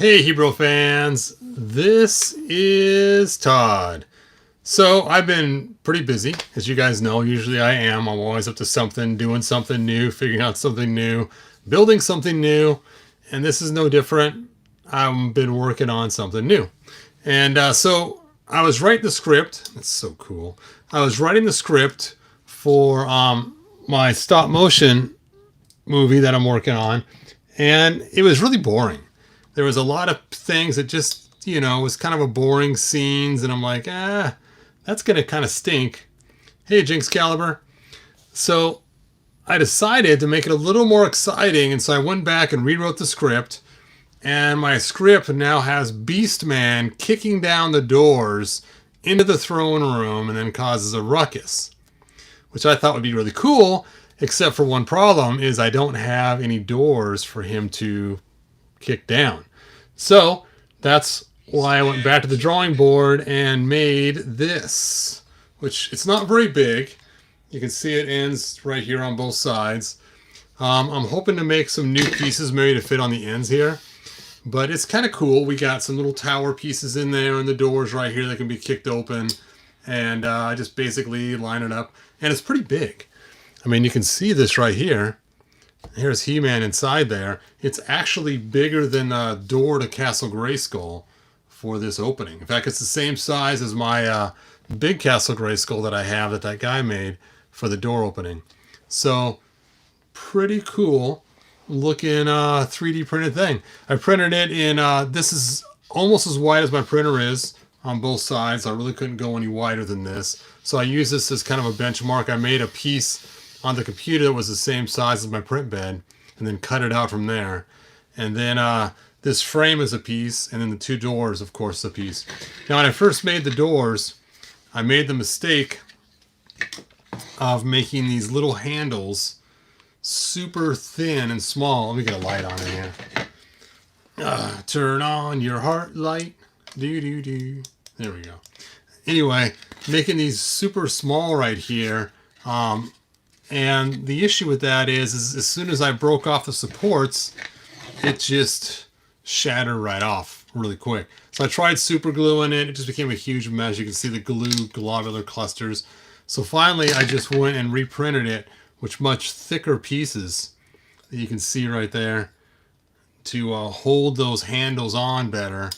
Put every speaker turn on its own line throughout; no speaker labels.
Hey Hebrew fans, this is Todd. So I've been pretty busy, as you guys know. Usually I am. I'm always up to something, doing something new, figuring out something new, building something new, and this is no different. I've been working on something new. And so I was writing the script. That's so cool. I was writing the script for my stop motion movie that I'm working on, and it was really boring. There was a lot of things that just, was kind of a boring scenes, and I'm like, that's going to kind of stink. Hey, Jinx Caliber. So I decided to make it a little more exciting, and so I went back and rewrote the script, and my script now has Beastman kicking down the doors into the throne room and then causes a ruckus, which I thought would be really cool, except for one problem is I don't have any doors for him to kick down. So that's why I went back to the drawing board and made this, which it's not very big. You can see it ends right here on both sides. I'm hoping to make some new pieces maybe to fit on the ends here, but it's kind of cool. We got some little tower pieces in there and the doors right here that can be kicked open, and I just basically line it up, and it's pretty big. I mean, you can see this right here. Here's He-Man inside there. It's actually bigger than the door to Castle Grayskull for this opening. In fact, it's the same size as my big Castle Grayskull that I have that guy made for the door opening. So, pretty cool looking 3D printed thing. I printed it in, this is almost as wide as my printer is on both sides. I really couldn't go any wider than this. So I use this as kind of a benchmark. I made a piece on the computer that was the same size as my print bed, and then cut it out from there. And then this frame is a piece, and then the two doors, of course, a piece. Now, when I first made the doors, I made the mistake of making these little handles super thin and small. Let me get a light on in here. Turn on your heart light. Do. There we go. Anyway, making these super small right here. And the issue with that is as soon as I broke off the supports, it just shattered right off really quick. So I tried super gluing it. It just became a huge mess. You can see the glue globular clusters. So finally, I just went and reprinted it with much thicker pieces that you can see right there to hold those handles on better.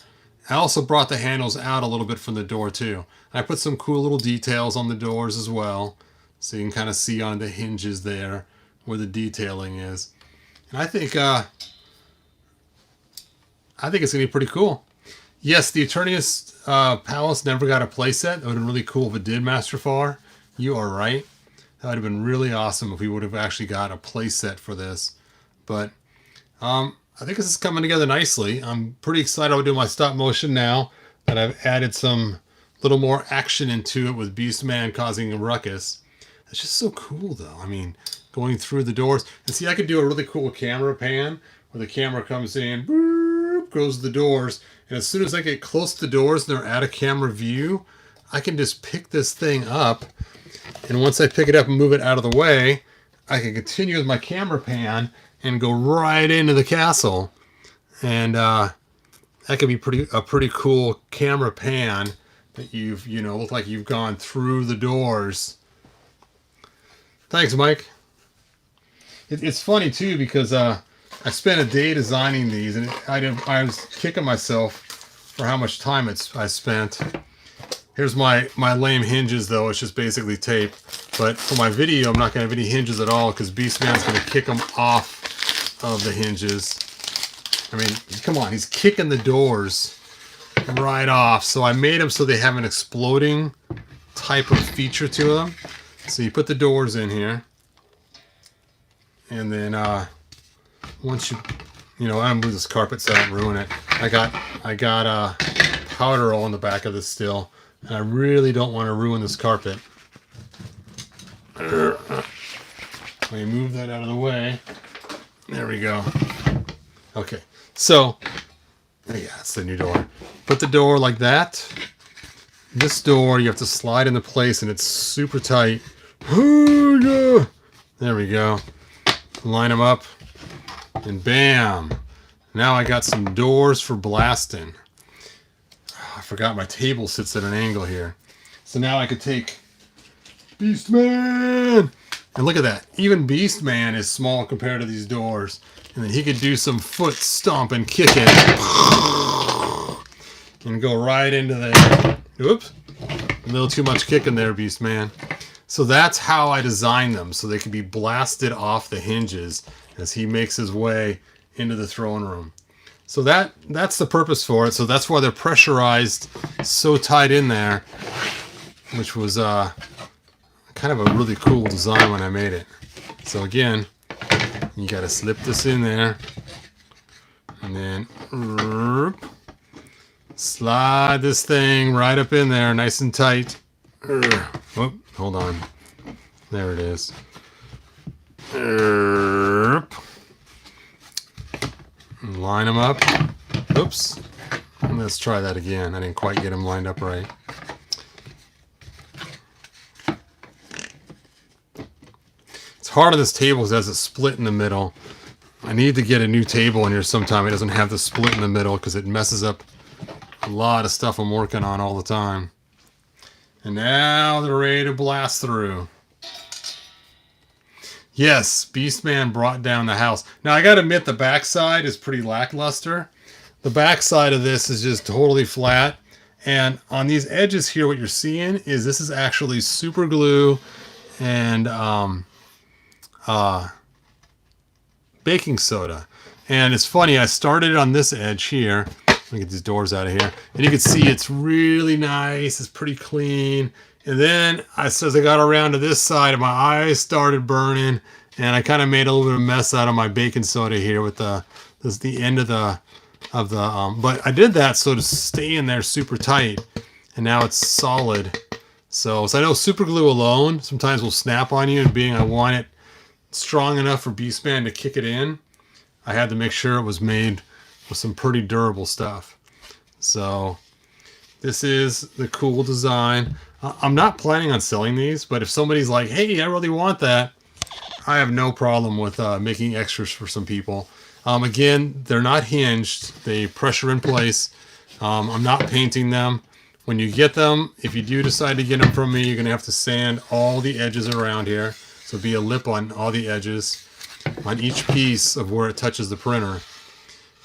I also brought the handles out a little bit from the door too. I put some cool little details on the doors as well. So you can kind of see on the hinges there where the detailing is. And I think it's going to be pretty cool. Yes, the Eternius Palace never got a playset. It would have been really cool if it did, Master Far. You are right. That would have been really awesome if we would have actually got a playset for this. But I think this is coming together nicely. I'm pretty excited about doing my stop motion now that I've added some little more action into it with Beastman causing a ruckus. It's just so cool, though. I mean, going through the doors. And see, I could do a really cool camera pan where the camera comes in, boop, goes to the doors. And as soon as I get close to the doors and they're out of camera view, I can just pick this thing up. And once I pick it up and move it out of the way, I can continue with my camera pan and go right into the castle. And that could be a pretty cool camera pan that you've, look like you've gone through the doors. Thanks, Mike. It's funny, too, because I spent a day designing these, and I was kicking myself for how much time I spent. Here's my lame hinges, though. It's just basically tape. But for my video, I'm not going to have any hinges at all, because Beastman's going to kick them off of the hinges. I mean, come on. He's kicking the doors right off. So I made them so they have an exploding type of feature to them. So you put the doors in here, and then once I don't move this carpet so I don't ruin it. I got powder all in the back of this still, and I really don't want to ruin this carpet. Let me move that out of the way. There we go. Okay, so yeah, it's the new door. Put the door like that. This door you have to slide into place, and it's super tight. There we go. Line them up, and bam. Now I got some doors for blasting. I forgot my table sits at an angle here. So now I could take Beastman. And look at that. Even Beastman is small compared to these doors. And then he could do some foot stomp and kick it. And go right into there. Oops. A little too much kicking there, Beastman. So that's how I designed them. So they could be blasted off the hinges as he makes his way into the throne room. So that's the purpose for it. So that's why they're pressurized so tight in there, which was kind of a really cool design when I made it. So again, you got to slip this in there and then slide this thing right up in there nice and tight. Oh, hold on. There it is. Line them up. Oops. Let's try that again. I didn't quite get them lined up right. It's hard on this table because it has a split in the middle. I need to get a new table in here sometime. It doesn't have the split in the middle because it messes up a lot of stuff I'm working on all the time. And now they're ready to blast through. Yes, Beastman brought down the house. Now I gotta admit the backside is pretty lackluster. The backside of this is just totally flat. And on these edges here, what you're seeing is this is actually super glue and baking soda. And it's funny, I started on this edge here. Let me get these doors out of here. And you can see it's really nice. It's pretty clean. And then as I got around to this side, my eyes started burning, and I kind of made a little bit of a mess out of my baking soda here with the end of the but I did that so to stay in there super tight, and now it's solid. So I know super glue alone sometimes will snap on you, and being I want it strong enough for Beastman to kick it in, I had to make sure it was made with some pretty durable stuff. So this is the cool design. I'm not planning on selling these, but if somebody's like, hey, I really want that, I have no problem with making extras for some people. Again, they're not hinged. They pressure in place. I'm not painting them. When you get them, if you do decide to get them from me, you're going to have to sand all the edges around here. So be a lip on all the edges on each piece of where it touches the printer.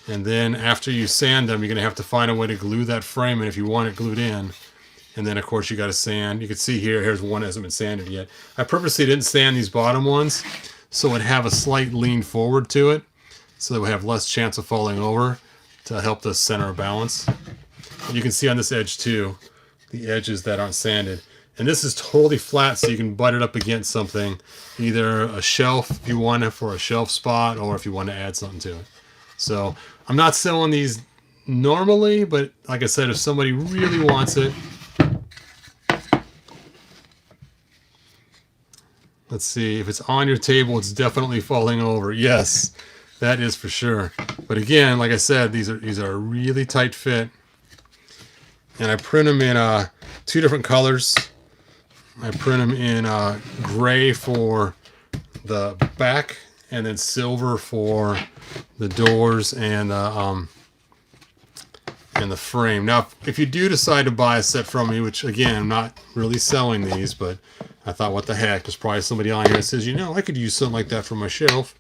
And then after you sand them, you're going to have to find a way to glue that frame in if you want it glued in. And then, of course, you got to sand. You can see here's one that hasn't been sanded yet. I purposely didn't sand these bottom ones so it'd have a slight lean forward to it, so that we have less chance of falling over to help the center of balance. And you can see on this edge, too, the edges that aren't sanded. And this is totally flat, so you can butt it up against something, either a shelf if you want it for a shelf spot, or if you want to add something to it. So I'm not selling these normally, but like I said, if somebody really wants it, let's see, if it's on your table, it's definitely falling over. Yes, that is for sure. But again, like I said, these are a really tight fit. And I print them in 2 different colors. I print them in gray for the back, and then silver for the doors and the frame. Now, if you do decide to buy a set from me, which again, I'm not really selling these, but I thought, what the heck? There's probably somebody on here that says, you know, I could use something like that for my shelf.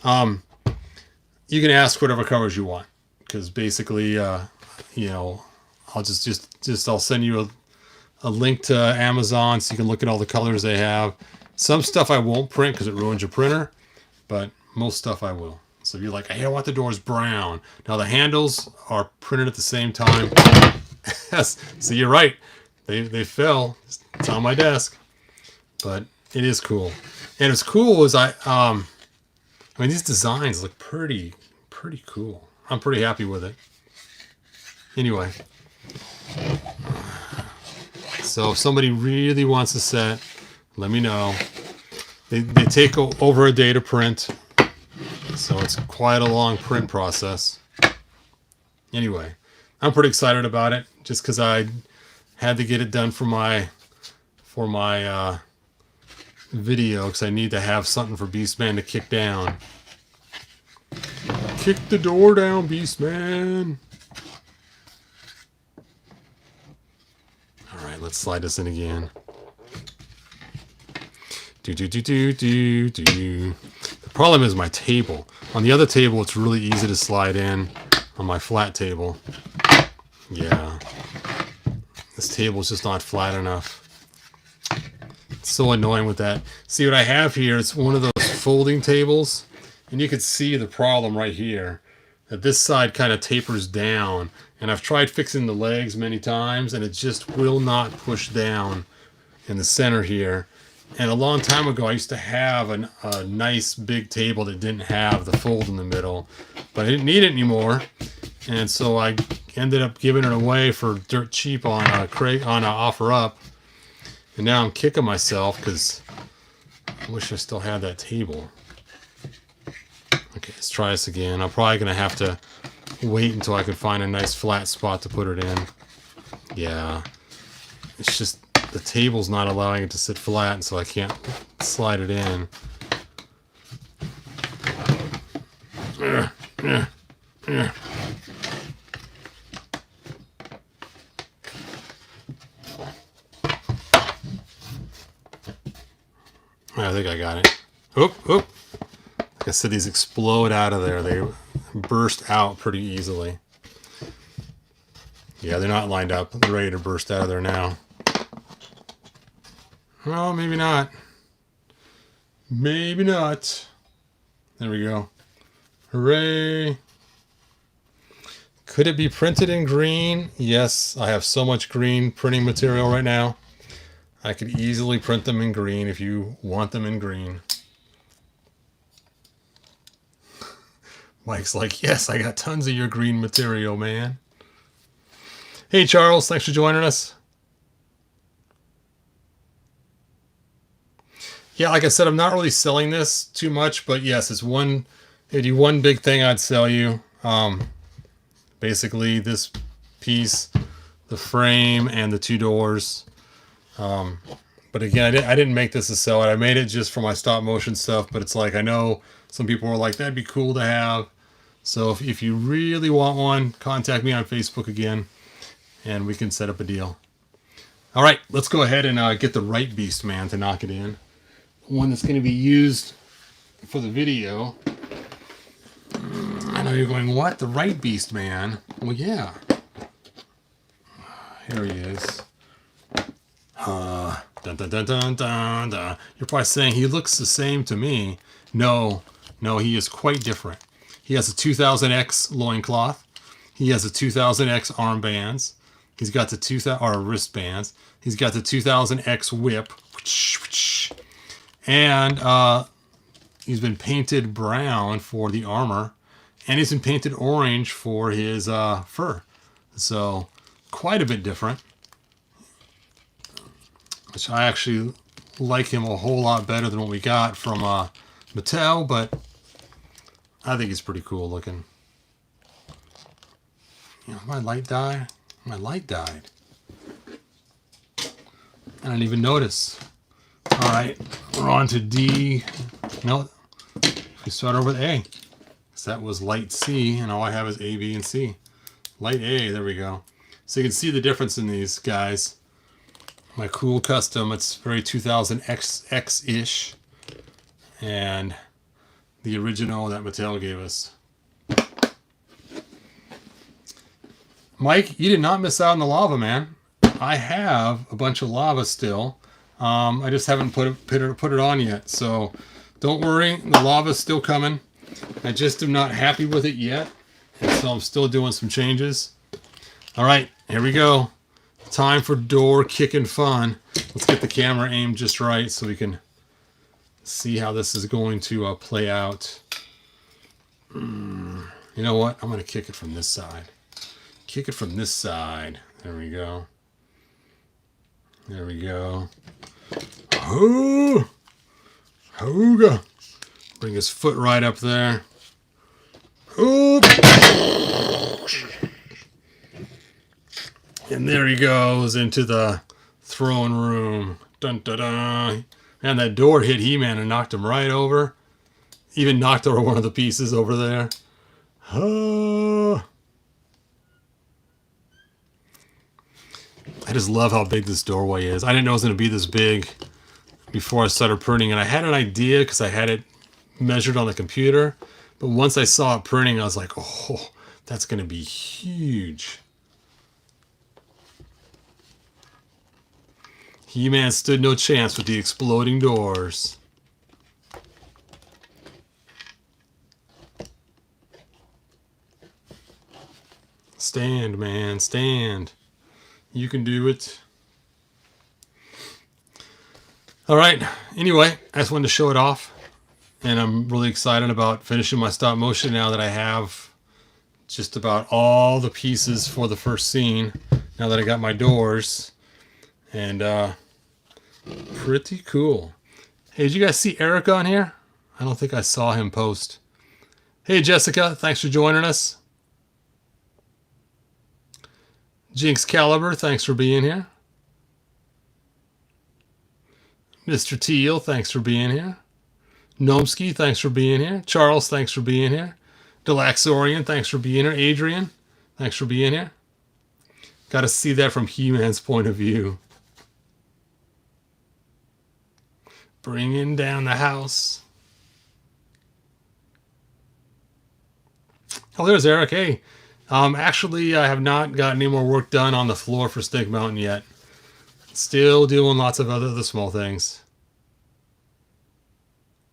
You can ask whatever colors you want, because basically, you know, I'll I'll send you a link to Amazon so you can look at all the colors they have. Some stuff I won't print because it ruins your printer, but most stuff I will. So if you're like, hey, I want the doors brown. Now the handles are printed at the same time. Yes, so you're right. They fell. It's on my desk. But it is cool. And what's cool is I mean, these designs look pretty cool. I'm pretty happy with it. Anyway. So if somebody really wants a set, let me know. They take over a day to print. So it's quite a long print process. Anyway, I'm pretty excited about it just because I had to get it done for my video, because I need to have something for Beastman to kick down. Kick the door down, Beast Man. All right, let's slide this in again. The problem is my table. On the other table, it's really easy to slide in. On my flat table, yeah, this table is just not flat enough. It's so annoying with that. See what I have here? It's one of those folding tables, and you can see the problem right here. That this side kind of tapers down, and I've tried fixing the legs many times, and it just will not push down in the center here. And a long time ago, I used to have a nice big table that didn't have the fold in the middle, but I didn't need it anymore, and so I ended up giving it away for dirt cheap on a OfferUp, and now I'm kicking myself because I wish I still had that table. Okay, let's try this again. I'm probably gonna have to wait until I can find a nice flat spot to put it in. Yeah, it's just the table's not allowing it to sit flat, and so I can't slide it in. I think I got it. Oop, oop. Like I said, these explode out of there. They burst out pretty easily. Yeah, they're not lined up. They're ready to burst out of there now. Well, maybe not. Maybe not. There we go. Hooray. Could it be printed in green? Yes, I have so much green printing material right now. I could easily print them in green if you want them in green. Mike's like, yes, I got tons of your green material, man. Hey, Charles, thanks for joining us. Yeah, like I said, I'm not really selling this too much, but yes, it's one big thing I'd sell you. Basically, this piece, the frame, and the two doors. But again, I didn't make this to sell it. I made it just for my stop motion stuff, but it's like, I know some people were like, that'd be cool to have. So if you really want one, contact me on Facebook again, and we can set up a deal. All right, let's go ahead and get the right Beast Man to knock it in. One that's going to be used for the video. I know you're going, what? The right Beast Man? Well, yeah. Here he is. Dun, dun, dun, dun, dun, dun. You're probably saying he looks the same to me. No, he is quite different. He has a 2000X loincloth. He has a 2000X armbands. He's got the 2000 or wristbands. He's got the 2000X whip. And he's been painted brown for the armor, and he's been painted orange for his fur. So quite a bit different, which I actually like him a whole lot better than what we got from Mattel, but I think he's pretty cool looking. You know, my light died. My light died. I didn't even notice. All right, we're on to D. No, we start over with A. So that was light C, and all I have is A, B, and C. Light A, there we go. So you can see the difference in these guys. My cool custom, it's very 2000X-ish. And the original that Mattel gave us. Mike, you did not miss out on the lava, man. I have a bunch of lava still. I just haven't put it on yet, so don't worry, the lava's still coming. I just am not happy with it yet, and so I'm still doing some changes. All right, here we go. Time for door kicking fun. Let's get the camera aimed just right so we can see how this is going to play out. You know what? I'm going to kick it from this side. Kick it from this side. There we go. There we go. Oh, hooga. Bring his foot right up there. Oop. And there he goes into the throne room. Dun, dun, dun. And that door hit He-Man and knocked him right over. Even knocked over one of the pieces over there. I just love how big this doorway is. I didn't know it was going to be this big before I started printing, and I had an idea because I had it measured on the computer, but once I saw it printing, I was like, oh, that's going to be huge. He-Man stood no chance with the exploding doors. Stand, man, stand. You can do it. All right. Anyway, I just wanted to show it off. And I'm really excited about finishing my stop motion now that I have just about all the pieces for the first scene. Now that I got my doors. And pretty cool. Hey, did you guys see Eric on here? I don't think I saw him post. Hey, Jessica. Thanks for joining us. Jinx Caliber, thanks for being here. Mr. Teal, thanks for being here. Gnomsky, thanks for being here. Charles, thanks for being here. Delaxorian, thanks for being here. Adrian, thanks for being here. Got to see that from He-Man's point of view. Bringing down the house. Oh, there's Eric. Hey. Actually, I have not gotten any more work done on the floor for Snake Mountain yet. Still doing lots of other small things.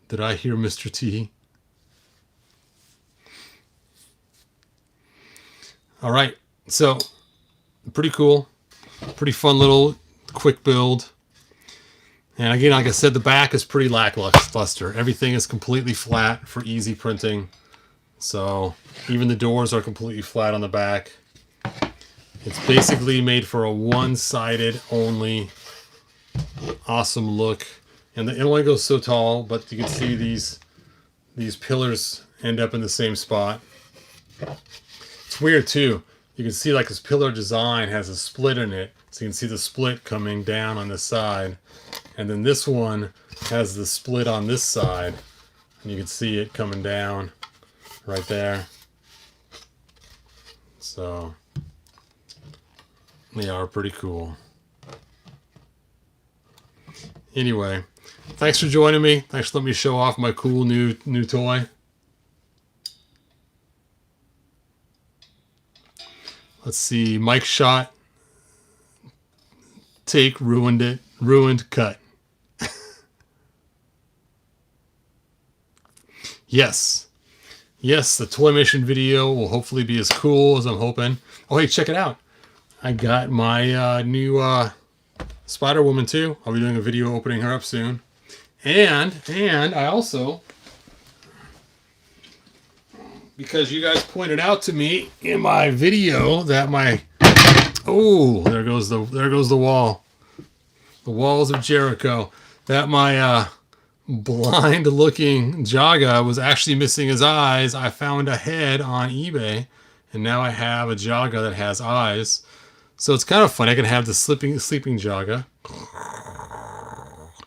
Did I hear Mr. T? All right, so pretty cool. Pretty fun little quick build. And again, like I said, the back is pretty lackluster. Everything is completely flat for easy printing. So even the doors are completely flat on the back. It's basically made for a one-sided only awesome look. And it only goes so tall, but you can see these pillars end up in the same spot. It's weird too. You can see like this pillar design has a split in it. So you can see the split coming down on this side. And then this one has the split on this side. And you can see it coming down right there. So they are pretty cool. Anyway, thanks for joining me. Thanks for letting me show off my cool new toy. Let's see. Mike shot. Take, ruined it. Ruined, cut. Yes. Yes, the toy mission video will hopefully be as cool as I'm hoping. Oh, hey, check it out. I got my new Spider-Woman too. I'll be doing a video opening her up soon. And I also, because you guys pointed out to me in my video that my, oh, there goes the wall. The walls of Jericho. That my blind looking Jaga was actually missing his eyes. I found a head on eBay, and now I have a Jaga that has eyes. So it's kind of fun. I can have the sleeping Jaga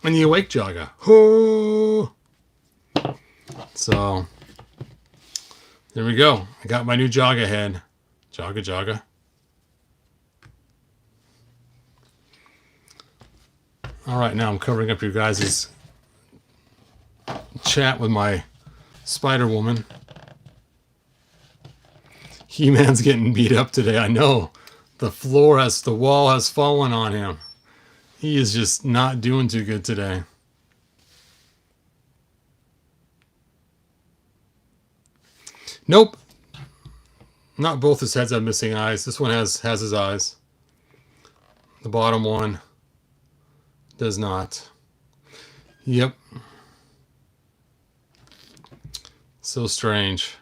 and the awake Jaga. So there we go. I got my new Jaga head. Jaga. All right, now I'm covering up your guys' chat with my Spider-Woman. He-Man's getting beat up today. I know. The wall has fallen on him. He is just not doing too good today. Nope. Not both his heads have missing eyes. This one has his eyes. The bottom one does not. Yep. So strange.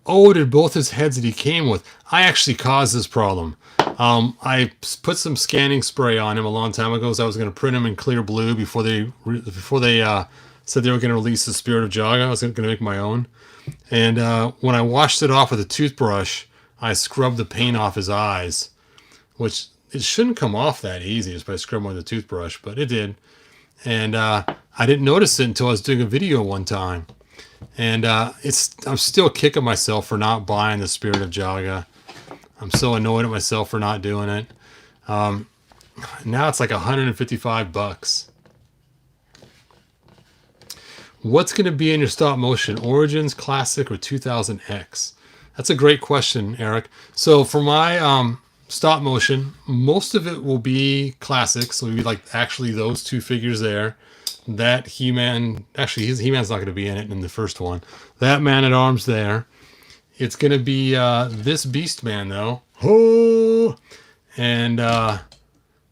Oh, did both his heads that he came with. I actually caused this problem. I put some scanning spray on him a long time ago, so I was going to print him in clear blue before they said they were going to release the Spirit of Jaga. I was going to make my own. And when I washed it off with a toothbrush, I scrubbed the paint off his eyes, which it shouldn't come off that easy just by scrubbing with a toothbrush, but it did. And I I didn't notice it until I was doing a video one time. And I'm still kicking myself for not buying the Spirit of Jaga. I'm so annoyed at myself for not doing it. Now it's like $155. What's going to be in your stop motion? Origins, Classic, or 2000X? That's a great question, Eric. So for my stop motion, most of it will be Classic. So it'll be like actually those two figures there. That He-Man, actually He-Man's not going to be in it in the first one. That Man-at-Arms there. It's going to be this Beast Man though. Oh! And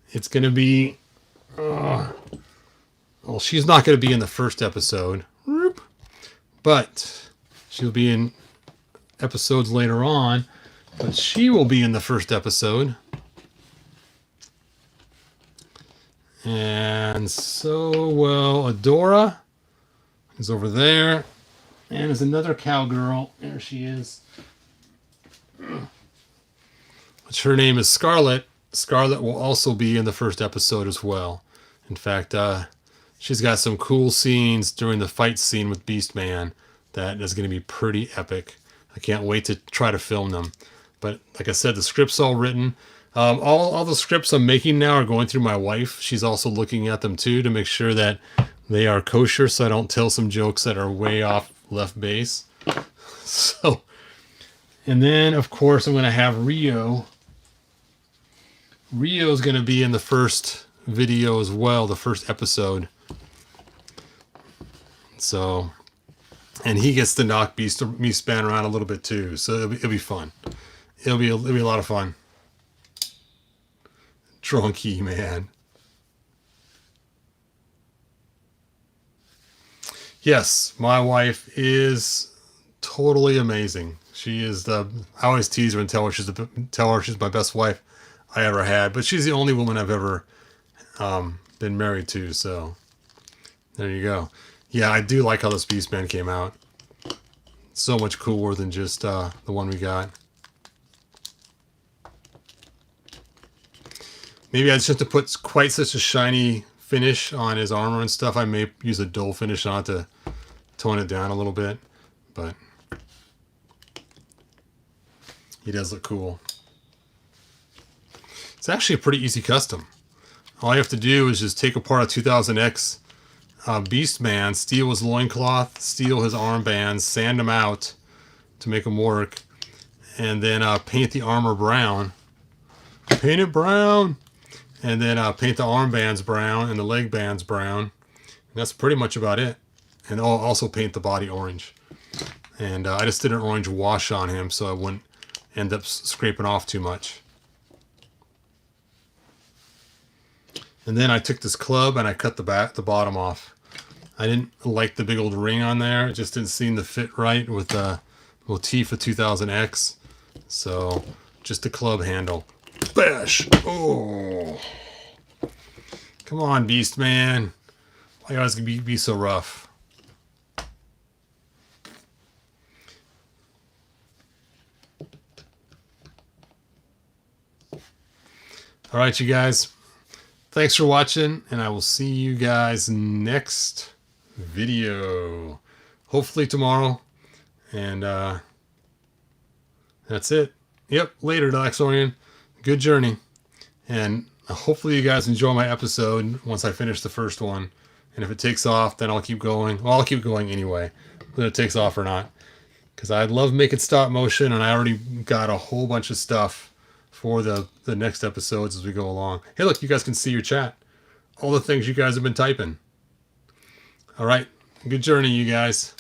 it's going to be... well, she's not going to be in the first episode. But she'll be in episodes later on. But she will be in the first episode. And so, well, Adora is over there. And there's another cowgirl. There she is. Which her name is Scarlet. Scarlet will also be in the first episode as well. In fact, she's got some cool scenes during the fight scene with Beast Man that is going to be pretty epic. I can't wait to try to film them. But like I said, the script's all written. All the scripts I'm making now are going through my wife. She's also looking at them too to make sure that they are kosher so I don't tell some jokes that are way off left base. So, and then of course I'm going to have Rio. Rio's going to be in the first video as well, the first episode. So, and he gets to knock Beast Man around a little bit too. So it'll be fun. It'll be a lot of fun. Drunk He-Man. Yes, my wife is totally amazing. She is I always tease her and tell her she's my best wife I ever had, but she's the only woman I've ever been married to. So there you go. Yeah, I do like how this Beast Man came out. So much cooler than just the one we got. Maybe I just have to put quite such a shiny finish on his armor and stuff. I may use a dull finish on it to tone it down a little bit, but he does look cool. It's actually a pretty easy custom. All you have to do is just take apart a 2000X Beast Man, steal his loincloth, steal his armbands, sand them out to make them work, and then paint the armor brown. Paint it brown! And then paint the armbands brown and the leg bands brown. And that's pretty much about it. And I'll also paint the body orange. And I just did an orange wash on him so I wouldn't end up scraping off too much. And then I took this club and I cut the bottom off. I didn't like the big old ring on there. It just didn't seem to fit right with the motif of 2000X. So just the club handle. Bash! Oh! Come on, Beast Man. Why you always be so rough? Alright, you guys. Thanks for watching, and I will see you guys next video. Hopefully tomorrow. And that's it. Yep, later, Daxorian. Good journey. And hopefully you guys enjoy my episode once I finish the first one. And if it takes off, then I'll keep going. Well, I'll keep going anyway, whether it takes off or not. Because I love making stop motion, and I already got a whole bunch of stuff for the next episodes as we go along. Hey, look, you guys can see your chat. All the things you guys have been typing. All right. Good journey, you guys.